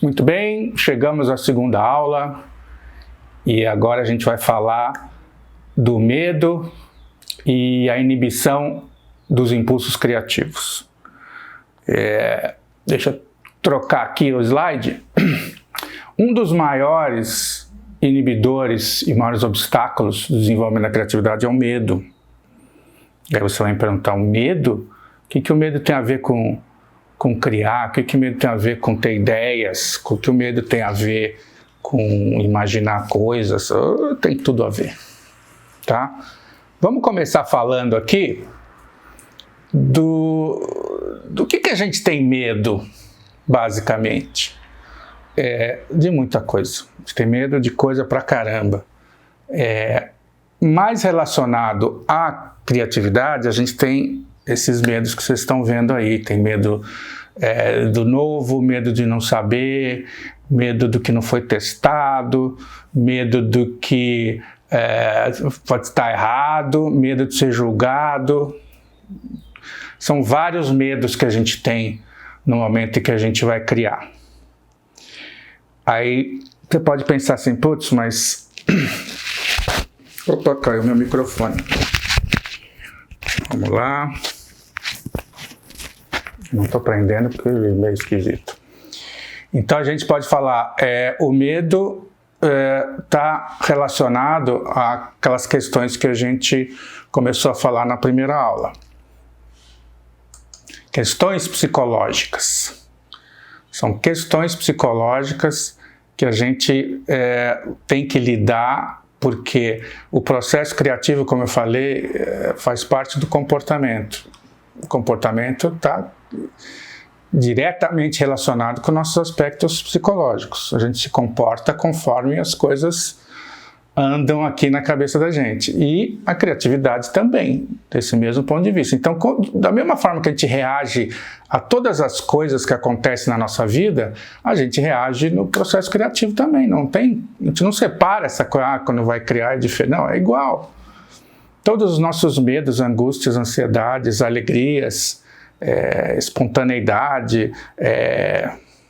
Muito bem, chegamos à segunda aula e agora a gente vai falar do medo e a inibição dos impulsos criativos. Deixa eu trocar aqui o slide. Um dos maiores inibidores e maiores obstáculos do desenvolvimento da criatividade é o medo. E aí você vai me perguntar, o medo? O que o medo tem a ver com criar? O que o medo tem a ver com ter ideias? O que o medo tem a ver com imaginar coisas? Tem tudo a ver, tá? Vamos começar falando aqui do que a gente tem medo, basicamente. De muita coisa. A gente tem medo de coisa pra caramba. Mais relacionado à criatividade, a gente tem esses medos que vocês estão vendo aí. Tem medo do novo, medo de não saber, medo do que não foi testado, medo do que pode estar errado, medo de ser julgado. São vários medos que a gente tem no momento em que a gente vai criar. Aí você pode pensar assim, putz, mas... Opa, caiu meu microfone. Vamos lá. Não estou aprendendo porque é meio esquisito. Então a gente pode falar, o medo está relacionado àquelas questões que a gente começou a falar na primeira aula. Questões psicológicas. São questões psicológicas que a gente tem que lidar, porque o processo criativo, como eu falei, faz parte do comportamento. O comportamento está diretamente relacionado com nossos aspectos psicológicos. A gente se comporta conforme as coisas andam aqui na cabeça da gente. E a criatividade também, desse mesmo ponto de vista. Então, da mesma forma que a gente reage a todas as coisas que acontecem na nossa vida, a gente reage no processo criativo também. A gente não separa essa coisa, quando vai criar é diferente. Não, é igual. Todos os nossos medos, angústias, ansiedades, alegrias, espontaneidade,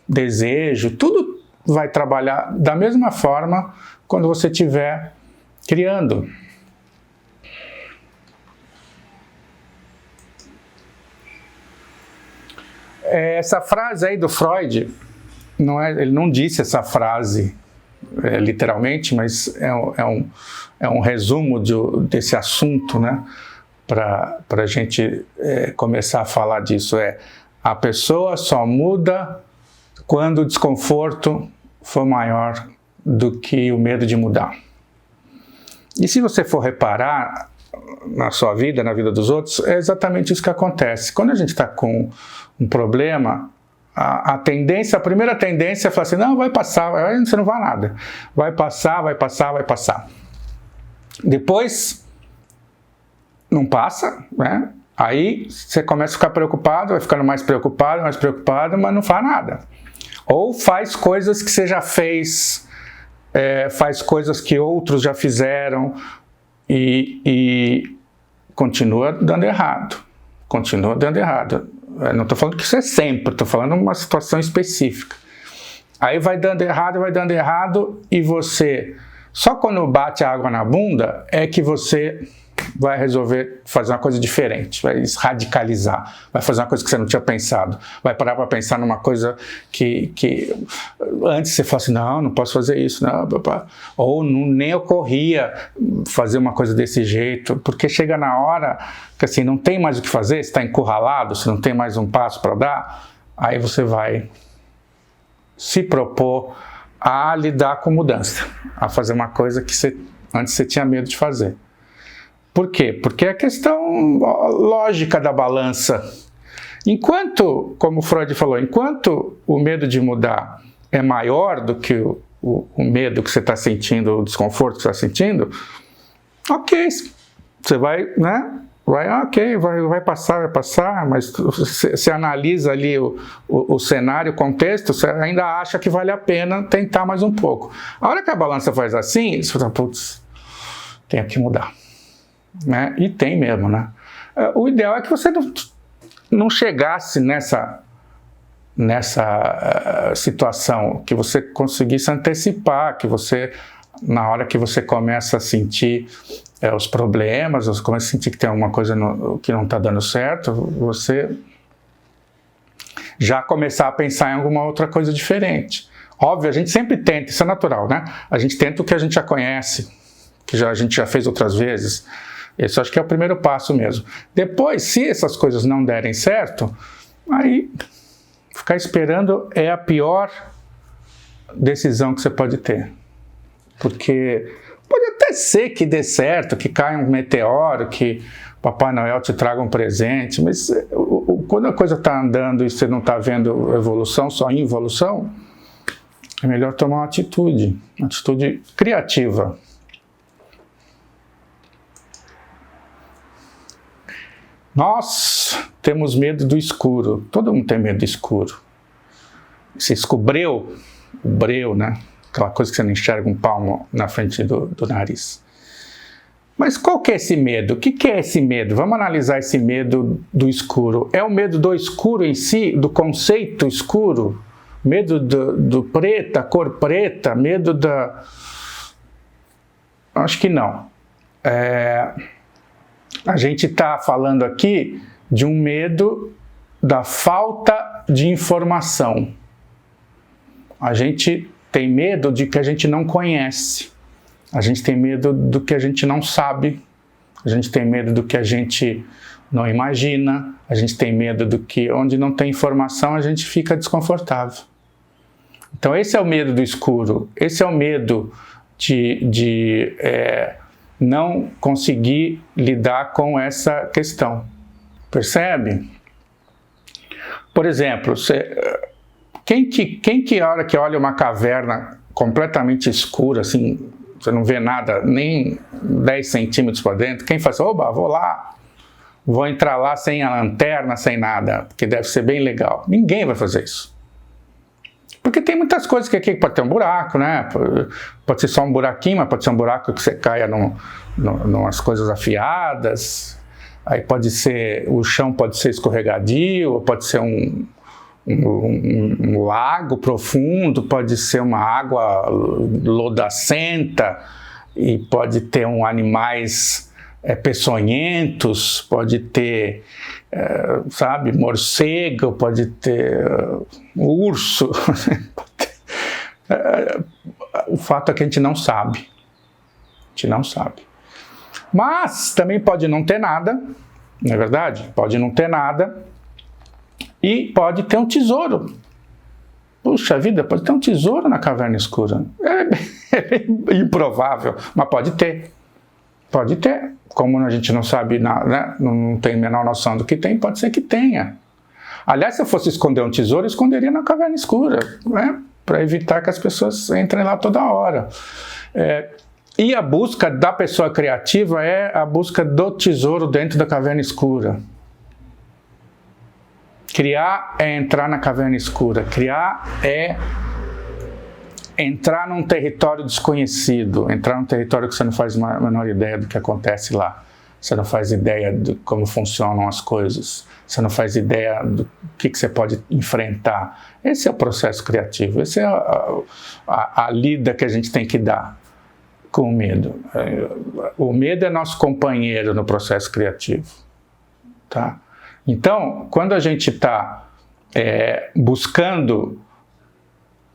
desejo, tudo vai trabalhar da mesma forma quando você estiver criando. Essa frase aí do Freud, ele não disse essa frase literalmente, mas é um resumo desse assunto, né? Para a gente começar a falar disso. A pessoa só muda quando o desconforto for maior do que o medo de mudar. E se você for reparar na sua vida, na vida dos outros, é exatamente isso que acontece. Quando a gente está com um problema, a primeira tendência é falar assim, não, vai passar, você não vai nada. Vai passar, vai passar, vai passar. Depois, não passa, né? Aí você começa a ficar preocupado, vai ficando mais preocupado, mas não faz nada. Ou faz coisas que você já fez, faz coisas que outros já fizeram e continua dando errado. Continua dando errado. Eu não estou falando que isso é sempre, estou falando uma situação específica. Aí vai dando errado e você, só quando bate a água na bunda é que você vai resolver fazer uma coisa diferente, vai radicalizar, vai fazer uma coisa que você não tinha pensado, vai parar para pensar numa coisa que antes você fala assim, não posso fazer isso, não, ou nem ocorria fazer uma coisa desse jeito, porque chega na hora que assim, não tem mais o que fazer, você está encurralado, você não tem mais um passo para dar, aí você vai se propor a lidar com mudança, a fazer uma coisa que antes você tinha medo de fazer. Por quê? Porque é a questão lógica da balança. Enquanto, como Freud falou, enquanto o medo de mudar é maior do que o medo que você está sentindo, o desconforto que você está sentindo, ok, você vai, né? Vai passar, mas você analisa ali o cenário, o contexto, você ainda acha que vale a pena tentar mais um pouco. A hora que a balança faz assim, você fala, putz, tenho que mudar. Né? E tem mesmo, né? O ideal é que você não chegasse nessa situação, que você conseguisse antecipar, que você, na hora que você começa a sentir os problemas, ou começa a sentir que tem alguma coisa que não está dando certo, você já começar a pensar em alguma outra coisa diferente. Óbvio, a gente sempre tenta, isso é natural, né? A gente tenta o que a gente já conhece, que a gente já fez outras vezes. Esse eu acho que é o primeiro passo mesmo. Depois, se essas coisas não derem certo, aí ficar esperando é a pior decisão que você pode ter. Porque pode até ser que dê certo, que caia um meteoro, que Papai Noel te traga um presente, mas quando a coisa está andando e você não está vendo evolução, só involução, é melhor tomar uma atitude criativa. Nós temos medo do escuro. Todo mundo tem medo do escuro. Esse escubreu, o breu, né? Aquela coisa que você não enxerga um palmo na frente do nariz. Mas qual que é esse medo? O que é esse medo? Vamos analisar esse medo do escuro. É o medo do escuro em si, do conceito escuro? Medo do preto, a cor preta? Medo da... Acho que não. A gente está falando aqui de um medo da falta de informação. A gente tem medo de que a gente não conhece. A gente tem medo do que a gente não sabe. A gente tem medo do que a gente não imagina. A gente tem medo do que, onde não tem informação, a gente fica desconfortável. Então esse é o medo do escuro. Esse é o medo de não conseguir lidar com essa questão. Percebe? Por exemplo, quem que a hora que olha uma caverna completamente escura, assim, você não vê nada, nem 10 centímetros para dentro, quem faz assim, oba, vou lá, vou entrar lá sem a lanterna, sem nada, porque deve ser bem legal. Ninguém vai fazer isso. Porque tem muitas coisas que aqui pode ter um buraco, né? Pode ser só um buraquinho, mas pode ser um buraco que você caia numas coisas afiadas. Aí pode ser, o chão pode ser escorregadio, pode ser um lago profundo, pode ser uma água lodacenta, e pode ter animais peçonhentos, pode ter, morcego, pode ter urso. O fato é que a gente não sabe. A gente não sabe. Mas também pode não ter nada, não é verdade? Pode não ter nada e pode ter um tesouro. Puxa vida, pode ter um tesouro na caverna escura. É bem improvável, mas pode ter. Pode ter. Como a gente não sabe, né? Não tem a menor noção do que tem, pode ser que tenha. Aliás, se eu fosse esconder um tesouro, eu esconderia na caverna escura, né? Para evitar que as pessoas entrem lá toda hora. E a busca da pessoa criativa é a busca do tesouro dentro da caverna escura. Criar é entrar na caverna escura. Criar é entrar num território desconhecido, entrar num território que você não faz a menor ideia do que acontece lá. Você não faz ideia de como funcionam as coisas. Você não faz ideia do que você pode enfrentar. Esse é o processo criativo. Essa é a lida que a gente tem que dar com o medo. O medo é nosso companheiro no processo criativo. Tá? Então, quando a gente está buscando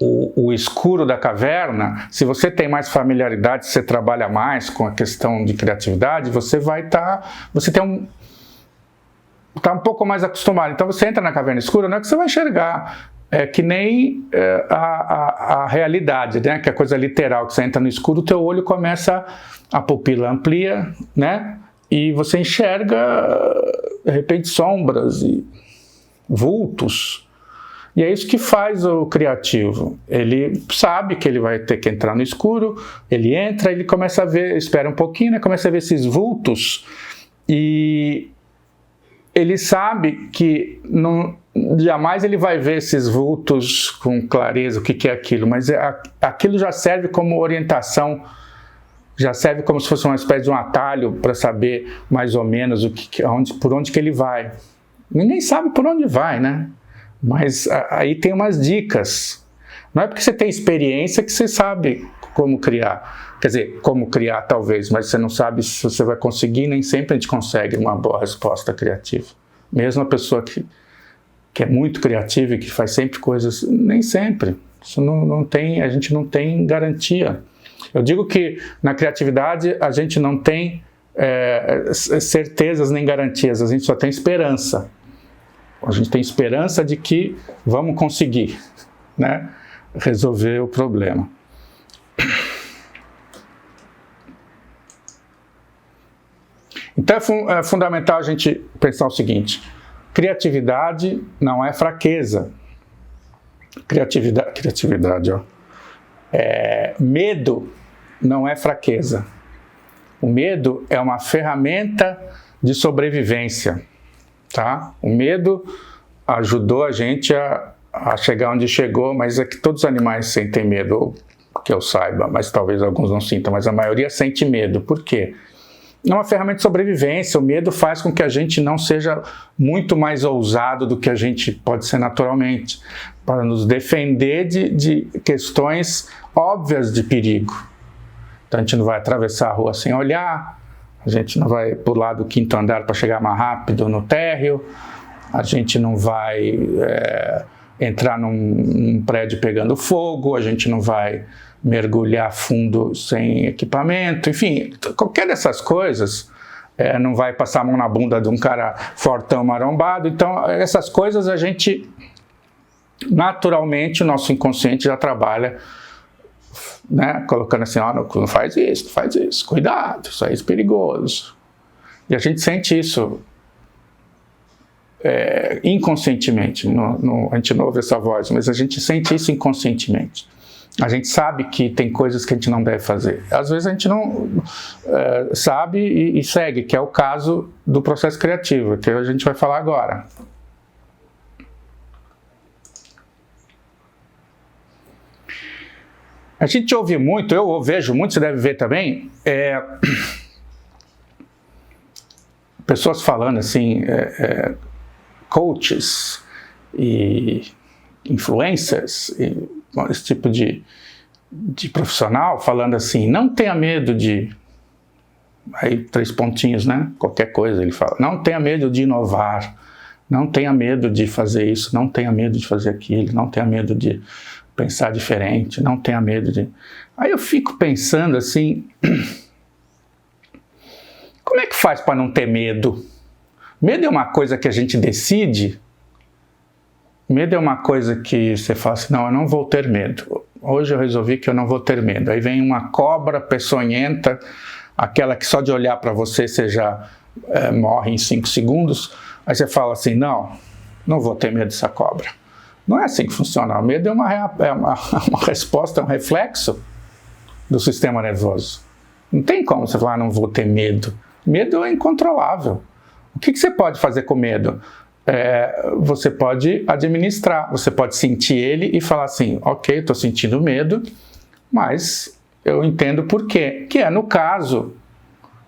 o escuro da caverna, se você tem mais familiaridade, se você trabalha mais com a questão de criatividade, você vai está um pouco mais acostumado. Então você entra na caverna escura, não é que você vai enxergar, que nem a realidade, né? Que é a coisa literal, que você entra no escuro, o teu olho começa, a pupila amplia, né? E você enxerga, de repente, sombras e vultos. E é isso que faz o criativo. Ele sabe que ele vai ter que entrar no escuro, ele entra, ele começa a ver, espera um pouquinho, né? Começa a ver esses vultos e ele sabe que jamais ele vai ver esses vultos com clareza, o que é aquilo, mas aquilo já serve como orientação, já serve como se fosse uma espécie de um atalho para saber mais ou menos por onde que ele vai. Ninguém sabe por onde vai, né? Mas aí tem umas dicas. Não é porque você tem experiência que você sabe como criar. Quer dizer, como criar talvez, mas você não sabe se você vai conseguir, nem sempre a gente consegue uma boa resposta criativa. Mesmo a pessoa que é muito criativa e que faz sempre coisas, nem sempre. Isso não tem, a gente não tem garantia. Eu digo que na criatividade a gente não tem certezas nem garantias, a gente só tem esperança. A gente tem esperança de que vamos conseguir, né, resolver o problema. Então é fundamental a gente pensar o seguinte: criatividade não é fraqueza. Criatividade, ó. Medo não é fraqueza. O medo é uma ferramenta de sobrevivência, tá? O medo ajudou a gente a chegar onde chegou, mas é que todos os animais sentem medo, que eu saiba, mas talvez alguns não sintam, mas a maioria sente medo. Por quê? É uma ferramenta de sobrevivência. O medo faz com que a gente não seja muito mais ousado do que a gente pode ser naturalmente, para nos defender de questões óbvias de perigo. Então a gente não vai atravessar a rua sem olhar, a gente não vai pular do 5º andar para chegar mais rápido no térreo, a gente não vai entrar num prédio pegando fogo, a gente não vai mergulhar fundo sem equipamento, enfim, qualquer dessas coisas, não vai passar a mão na bunda de um cara fortão marombado. Então essas coisas a gente, naturalmente, o nosso inconsciente já trabalha, né, colocando assim, não faz isso, cuidado, isso aí é perigoso. E a gente sente isso inconscientemente, a gente não ouve essa voz, mas a gente sente isso inconscientemente. A gente sabe que tem coisas que a gente não deve fazer. Às vezes a gente não sabe e segue, que é o caso do processo criativo, que a gente vai falar agora. A gente ouve muito, eu vejo muito, você deve ver também, pessoas falando assim, coaches e influencers, esse tipo de profissional falando assim, não tenha medo de, aí 3 pontinhos, né, qualquer coisa ele fala, não tenha medo de inovar, não tenha medo de fazer isso, não tenha medo de fazer aquilo, não tenha medo de pensar diferente, não tenha medo de... Aí eu fico pensando assim, como é que faz para não ter medo? Medo é uma coisa que a gente decide? Medo é uma coisa que você fala assim, não, eu não vou ter medo. Hoje eu resolvi que eu não vou ter medo. Aí vem uma cobra peçonhenta, aquela que só de olhar para você já morre em 5 segundos. Aí você fala assim, não vou ter medo dessa cobra. Não é assim que funciona. O medo é uma resposta, é um reflexo do sistema nervoso. Não tem como você falar, não vou ter medo. Medo é incontrolável. O que você pode fazer com medo? Você pode administrar, você pode sentir ele e falar assim, ok, estou sentindo medo, mas eu entendo por quê. Que é no caso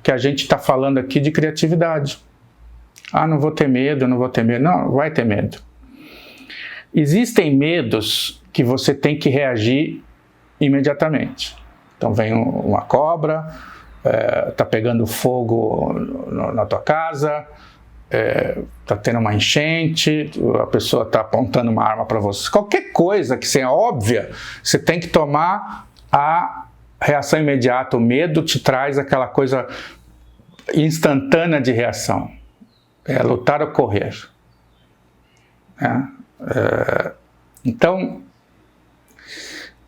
que a gente está falando aqui de criatividade. Não vou ter medo, não vou ter medo. Não, vai ter medo. Existem medos que você tem que reagir imediatamente. Então vem uma cobra, está pegando fogo na tua casa, está tendo uma enchente, a pessoa está apontando uma arma para você. Qualquer coisa que seja óbvia, você tem que tomar a reação imediata. O medo te traz aquela coisa instantânea de reação. Lutar ou correr. Então,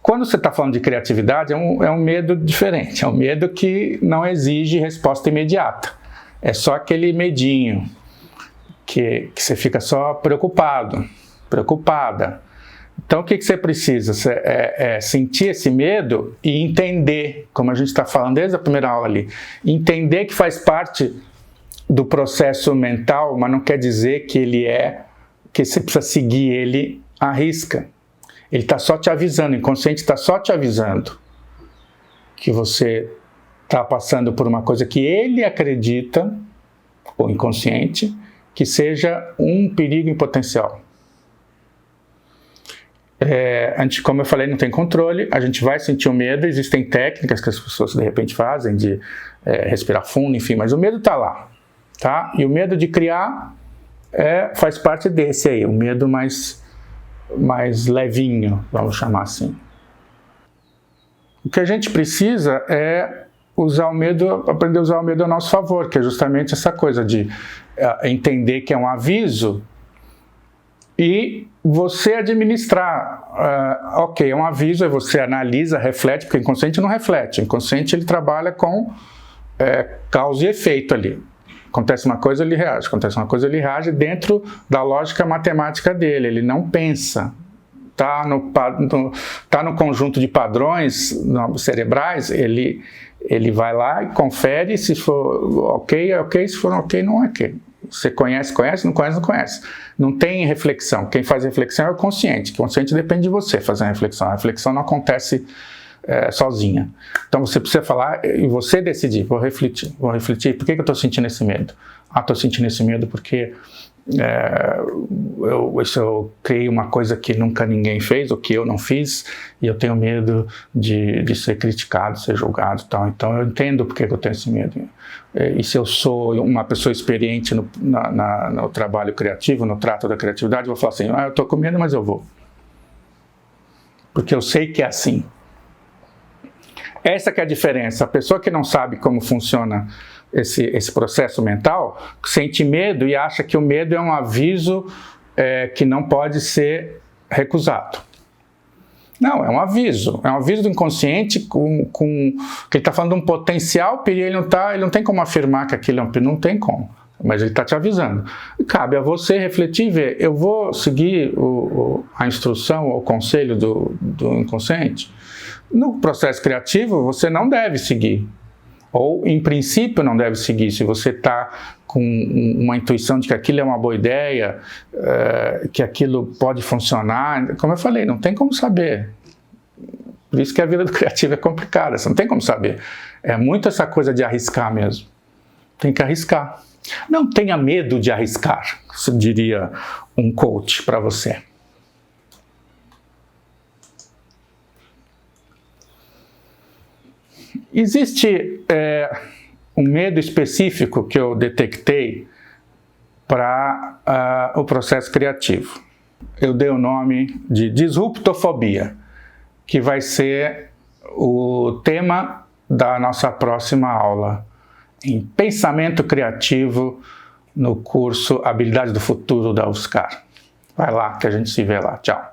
quando você está falando de criatividade, é um medo diferente. É um medo que não exige resposta imediata. É só aquele medinho que você fica só preocupado, preocupada. Então, o que você precisa? Sentir esse medo e entender, como a gente está falando desde a primeira aula ali, entender que faz parte do processo mental, mas não quer dizer que você precisa seguir ele à risca. Ele está só te avisando, o inconsciente está só te avisando que você está passando por uma coisa que ele acredita, o inconsciente, que seja um perigo em potencial. Como eu falei, não tem controle, a gente vai sentir o medo, existem técnicas que as pessoas de repente fazem de respirar fundo, enfim, mas o medo está lá, tá? E o medo de criar faz parte desse aí, o medo mais levinho, vamos chamar assim. O que a gente precisa é usar o medo, aprender a usar o medo a nosso favor, que é justamente essa coisa de entender que é um aviso e você administrar. Ok, é um aviso, aí você analisa, reflete, porque o inconsciente não reflete, o inconsciente ele trabalha com causa e efeito ali. Acontece uma coisa, ele reage, acontece uma coisa, ele reage dentro da lógica matemática dele, ele não pensa. Tá no conjunto de padrões cerebrais, ele vai lá e confere, se for ok, é ok, se for ok, não é ok. Você conhece, não conhece, não conhece. Não tem reflexão. Quem faz reflexão é o consciente. O consciente depende de você fazer a reflexão. A reflexão não acontece sozinha. Então você precisa falar e você decidir. Vou refletir. Por que eu estou sentindo esse medo? Estou sentindo esse medo porque eu criei uma coisa que nunca ninguém fez, ou que eu não fiz, e eu tenho medo de ser criticado, ser julgado e tal. Então eu entendo por que eu tenho esse medo. E se eu sou uma pessoa experiente no trabalho criativo, no trato da criatividade, eu vou falar assim, eu estou com medo, mas eu vou. Porque eu sei que é assim. Essa que é a diferença. A pessoa que não sabe como funciona esse processo mental, sente medo e acha que o medo é um aviso que não pode ser recusado. Não, é um aviso do inconsciente que ele está falando de um potencial perigo, ele não tem como afirmar que aquilo é um perigo, não tem como, mas ele está te avisando. E cabe a você refletir e ver, eu vou seguir a instrução ou o conselho do inconsciente? No processo criativo, você não deve seguir. Ou, em princípio, não deve seguir. Se você está com uma intuição de que aquilo é uma boa ideia, que aquilo pode funcionar, como eu falei, não tem como saber. Por isso que a vida do criativo é complicada, você não tem como saber. É muito essa coisa de arriscar mesmo. Tem que arriscar. Não tenha medo de arriscar, diria um coach para você. Existe um medo específico que eu detectei para o processo criativo. Eu dei o nome de disruptofobia, que vai ser o tema da nossa próxima aula em Pensamento Criativo no curso Habilidades do Futuro da UFSCar. Vai lá que a gente se vê lá. Tchau.